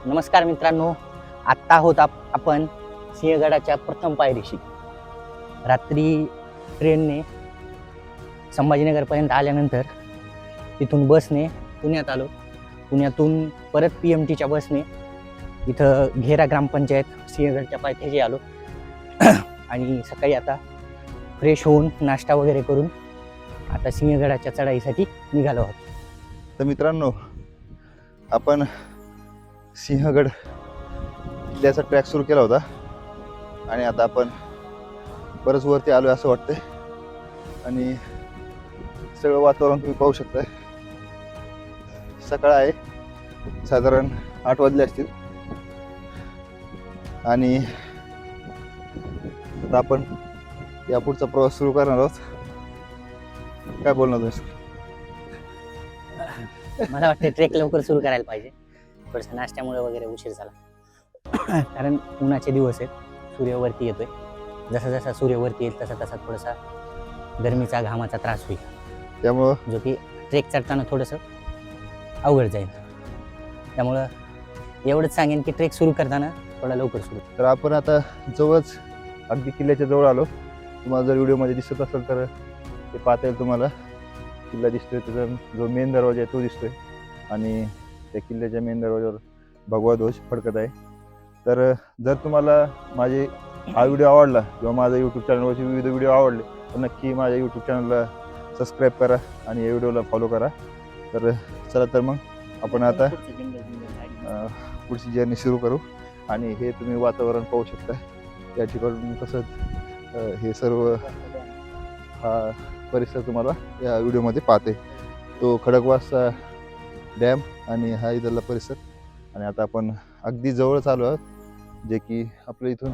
नमस्कार मित्रांनो, आत्ता आहोत आपण सिंहगडाच्या प्रथम पायरीशी. रात्री ट्रेनने संभाजीनगरपर्यंत आल्यानंतर तिथून बसने पुण्यात आलो. पुण्यातून परत PMTच्या बसने इथं घेरा ग्रामपंचायत सिंहगडच्या पायथ्याशी आलो. आणि सकाळी आता फ्रेश होऊन नाश्ता वगैरे करून आता सिंहगडाच्या चढाईसाठी निघालो आहोत. तर मित्रांनो, आपण सिंहगड किल्ल्याचा ट्रॅक सुरू केला होता आणि आता आपण बरंच वरती आलो असं वाटतंय. आणि सगळं वातावरण तुम्ही पाहू शकताय. सकाळ आहे, साधारण 8 वाजले असतील. आणि आता आपण यापुढचा प्रवास सुरू करणार आहोत. काय बोलणार तुम्ही? मला वाटतं ट्रेक लवकर सुरू करायला पाहिजे. थोडंसं नाश्त्यामुळे वगैरे उशीर झाला. कारण उन्हाचे दिवस आहेत, सूर्य वरती येतोय. जसा जसा सूर्य वरती येईल तसा तसा थोडासा गरमीचा घामाचा त्रास होईल, त्यामुळं जो की ट्रेक चढताना थोडंसं अवघड जाईल. त्यामुळं एवढंच सांगेन की ट्रेक सुरू करताना थोडा लवकर सुरू. तर आपण आता जवळच अगदी किल्ल्याच्या जवळ आलो. तुम्हाला जर व्हिडिओमध्ये दिसत असेल तर ते पाहता येईल तुम्हाला. किल्ला दिसतोय, त्याचा जो मेन दरवाजा आहे तो दिसतोय आणि त्या किल्ल्याच्या मेन दरवाजावर भगवा ध्वज फडकत आहे. तर जर तुम्हाला माझे हा व्हिडिओ आवडला किंवा माझा यूट्यूब चॅनलवरचे विविध व्हिडिओ आवडले तर नक्की माझ्या यूट्यूब चॅनलला सबस्क्राईब करा आणि या व्हिडिओला फॉलो करा. तर चला, तर मग आपण आता पुढची जर्नी सुरू करू. आणि हे तुम्ही वातावरण पाहू शकता या ठिकाणून. तसंच हे सर्व हा परिसर तुम्हाला या व्हिडिओमध्ये पाहते. तो खडकवासचा डॅम आणि हा इथला परिसर. आणि आता आपण अगदी जवळच आलो आहोत, जे की आपल्या इथून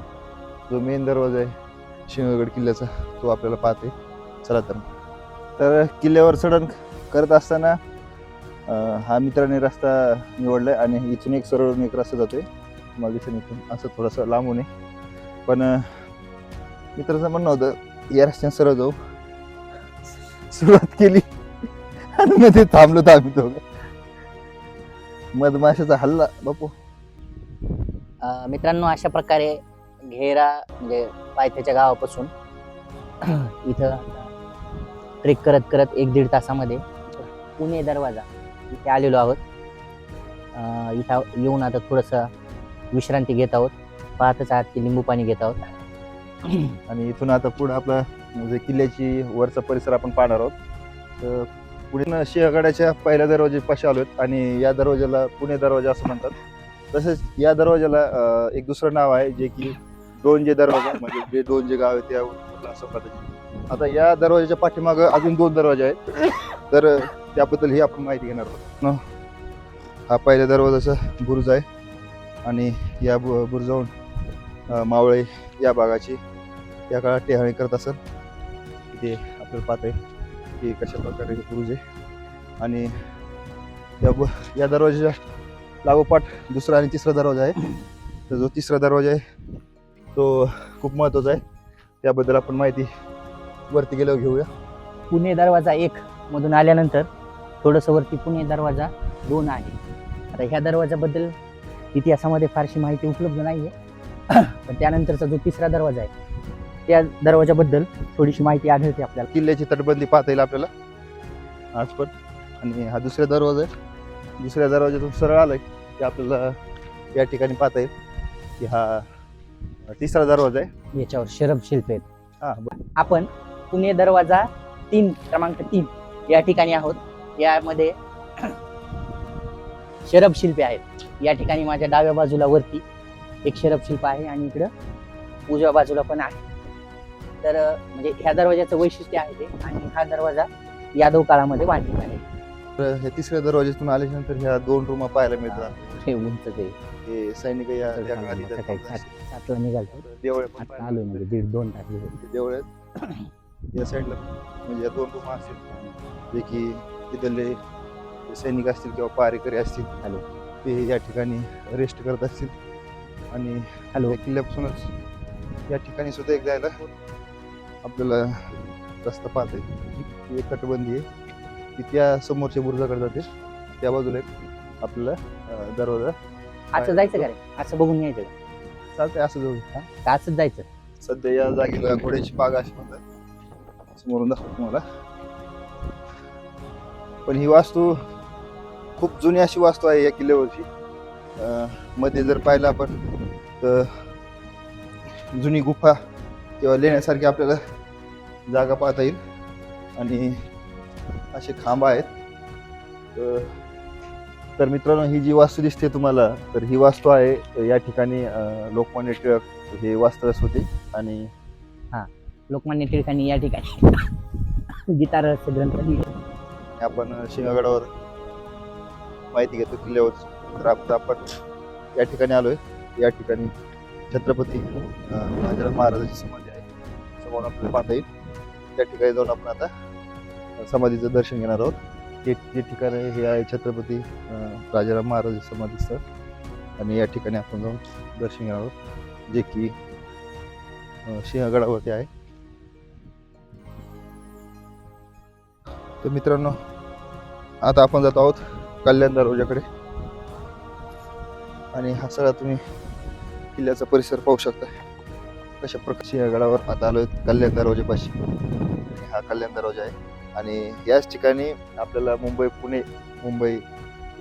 जो मेन दरवाजा आहे सिंहगड किल्ल्याचा तो आपल्याला पाहते. चला तर किल्ल्यावर चढण करत असताना हा मित्राने रस्ता निवडलाय आणि इथून एक सरळ एक रस्ता जातोय. तुम्हाला दिसेल इथून असं थोडंसं लांबून आहे. पण मित्राचं म्हणणं होतं या रस्त्याने सरळ जाऊ. सुरुवात केली आणि मध्ये थांबलो तर आम्ही दोघं. मधमाशाचा हल्ला बापू. मित्रांनो, अशा प्रकारे घेरा म्हणजे पायथ्याच्या गावापासून इथं ट्रेक करत करत 1-1.5 तासामध्ये पुणे दरवाजा इथे आलेलो आहोत. इथं येऊन आता थोडंसं विश्रांती घेत आहोत. पाहतच आहात की लिंबू पाणी घेत आहोत. आणि इथून आता पुढे आपला म्हणजे किल्ल्याची वरचा परिसर आपण पाहणार आहोत. तर पुढे सिंहगडाच्या पहिल्या दरवाजेपाशी आलोत आणि या दरवाजाला पुणे दरवाजा असं म्हणतात. तसेच या दरवाजाला एक दुसरं नाव आहे, जे की डोंजे दरवाजा, म्हणजे जे डोंजे गाव आहे त्या असं पद्धतीने. आता या दरवाजाच्या पाठीमागं अजून 2 दरवाजे आहेत, तर त्याबद्दल ही आपण माहिती घेणार आहोत. हा पहिल्या दरवाजाचा बुरुज आहे आणि या बुरुजाहून मावळे या भागाची या काळात टेहाळी करत असत. इथे आपल्याला पाहता आहे की कशा प्रकारे हे बुरुज आहे. आणि या दरवाजाच्या लागोपाठ दुसरा आणि तिसरा दरवाजा आहे. तर जो तिसरा दरवाजा आहे तो खूप महत्त्वाचा आहे. त्याबद्दल आपण माहिती वरती गेल्यावर घेऊया. पुणे दरवाजा 1 मधून आल्यानंतर थोडंसं वरती पुणे दरवाजा 2 आहे. आता ह्या दरवाजाबद्दल इतिहासामध्ये फारशी माहिती उपलब्ध नाही आहे. पण त्यानंतरचा जो तिसरा दरवाजा आहे त्या दरवाजाबद्दल थोडीशी माहिती आढळते आपल्याला. किल्ल्याची तटबंदी पाहता येईल आपल्याला आज पण. आणि हा दुसरा दरवाजा आहे. दुसऱ्या दरवाजातून सरळ आलाय की आपल्याला या ठिकाणी पाहता येईल की हा तिसरा दरवाजा आहे. याच्यावर शरभ शिल्प आहेत. हा, आपण पुणे दरवाजा 3 क्रमांक 3 या ठिकाणी आहोत. यामध्ये शरभ शिल्पे आहेत. या ठिकाणी माझ्या डाव्या बाजूला वरती एक शरभ शिल्प आहे आणि इकडं उजव्या बाजूला पण आहे. तर म्हणजे ह्या दरवाजाचं वैशिष्ट्य आहे ते. आणि हा दरवाजा यादव काळामध्ये बांधलेला आहे. तर हे तिसऱ्या दरवाज्यातून आल्यानंतर ह्या 2 रूमा पाहायला मिळतात. हे उंच ते हे सैनिक या त्या काळात इथं सकाळी थांबले. 7ला निघालतो. देवळे पण आता पाहायला आलोय म्हणजे 1.5-2 तास झाले. मिळतात. देवळे आहेत या साईडला. म्हणजे या 2 रूमा असतील, जे की तिथले सैनिक असतील किंवा पारेकरी असतील, हॅलो ते या ठिकाणी रेस्ट करत असतील. आणि हॅलो किल्ल्यापासूनच या ठिकाणी सुद्धा एक जायला आपल्याला रस्ता पाहता येईल. एक तटबंदी आहे ती त्या समोरच्या बुरुजाकडे जाते. त्या बाजूला एक आपल्याला दरवाजा असं जायचं का रे? असं बघून यायचं का? चालतंय असं जाऊ. का असंच जायचं? सध्या या जागेला घोड्याची बाग अशी म्हणतात, समोरून दाखवतो तुम्हाला. पण ही वास्तू खूप जुनी अशी वास्तू आहे या किल्ल्यावरची. मध्ये जर पाहिलं आपण तर जुनी गुफा किंवा लेण्यासारखी आपल्याला जागा पाहता येईल आणि असे खांब आहेत. तर मित्रांनो, ही जी वास्तू दिसते तुम्हाला, तर ही वास्तू आहे या ठिकाणी लोकमान्य टिळक हे वास्तव्यास होते. आणि लोकमान्य टिळकांनी या ठिकाणी गीता रहस्य ग्रंथ लिहिले. आपण सिंहगडावर माहिती घेतो किल्ल्यावर. तर आता आपण या ठिकाणी आलोय. या ठिकाणी छत्रपती बाजीराव महाराजांची समाधी आहे, समोर आपल्याला पाहता येईल. त्या ठिकाणी जाऊन आपण आता समाधीचं दर्शन घेणार आहोत. जे ठिकाण आहे हे आहे छत्रपती राजाराम महाराज समाधी स्थळ. आणि या ठिकाणी आपण जाऊन दर्शन घेणार आहोत, जे की सिंहगडावरती आहे. तर मित्रांनो, आता आपण जात आहोत कल्याण दरवाजाकडे. आणि हा सगळा तुम्ही किल्ल्याचा परिसर पाहू शकता. कशा प्रकारे सिंहगडावर आता आलोय कल्याण दरवाजापाशी. हा कल्याण दरवाजा आहे आणि याच ठिकाणी आपल्याला मुंबई पुणे मुंबई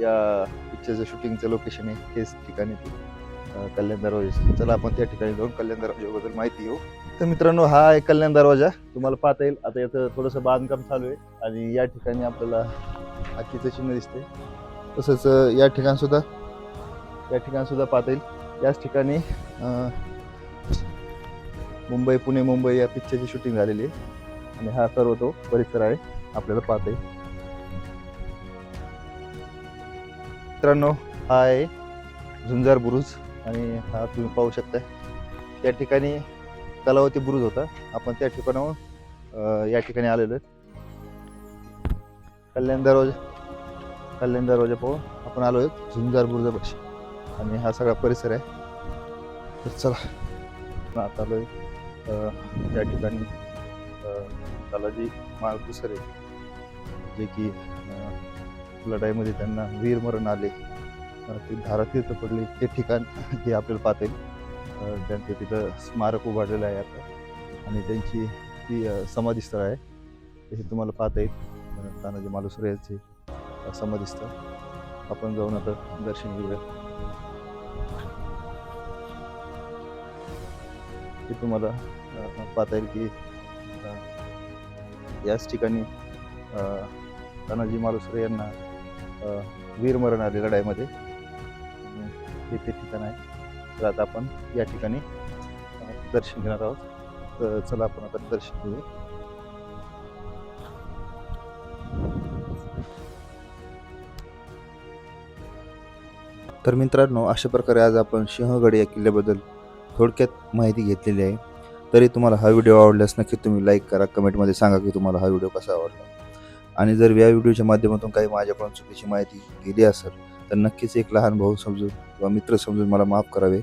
या पिक्चरचं शूटिंगचं लोकेशन आहे. हेच ठिकाणी ते कल्याण दरवाजा. चला आपण त्या ठिकाणी जाऊन कल्याण दरवाजाबद्दल माहिती घेऊ. तर मित्रांनो, हा आहे कल्याण दरवाजा. तुम्हाला पाहता येईल आता याचं थोडंसं बांधकाम चालू आहे आणि या ठिकाणी आपल्याला हातीचं चिन्ह दिसते. तसंच या ठिकाणी सुद्धा पाहता येईल. याच ठिकाणी मुंबई पुणे मुंबई या पिक्चरची शूटिंग झालेली आहे आणि हा सर्व तो परिसर आहे आपल्याला पाहता येईल. मित्रांनो, हा आहे झुंजार बुरुज आणि हा तुम्ही पाहू शकता. त्या ठिकाणी कलावती बुरुज होता. आपण त्या ठिकाणावर या ठिकाणी आलेलो आहे. कल्याण दरवाजा पाहून आपण आलो आहे झुंजार बुरुजापाशी आणि हा सगळा परिसर आहे. तर चला आता आलोय त्या ठिकाणी तालाजी माळकुसरे, जे की लढाईमध्ये त्यांना वीरमरण आले, ते धारातीर्थ पडले, ते ठिकाण हे आपल्याला पाहता येईल. त्यांचं तिथं स्मारक उभारलेलं आहे आता आणि त्यांची ती समाधीस्थळ आहे. हे तुम्हाला पाहता येईल तानाजी मालुसरे यांचे समाधीस्थळ. आपण जाऊन आता दर्शन घेऊया. हे तुम्हाला पाहता येईल की याच ठिकाणी तानाजी मालुसरे यांना वीरमरण आले लढाईमध्ये. हे ते ठिकाण आहे. तर आता आपण या ठिकाणी दर्शन घेणार आहोत. तर चला आपण आता दर्शन घेऊ. तर मित्रांनो, अशा प्रकारे आज आपण सिंहगड या किल्ल्याबद्दल थोडक्यात माहिती घेतलेली आहे. तरी तुम्हाला हा व्हिडिओ आवडल्यास नक्की तुम्ही लाईक करा, कमेंटमध्ये सांगा की तुम्हाला हा व्हिडिओ कसा आवडला. आणि जर या व्हिडिओच्या माध्यमातून काही माझ्याकडून चुकीची माहिती गेली असेल तर नक्कीच एक लहान भाऊ समजून किंवा मित्र समजून मला माफ करावे.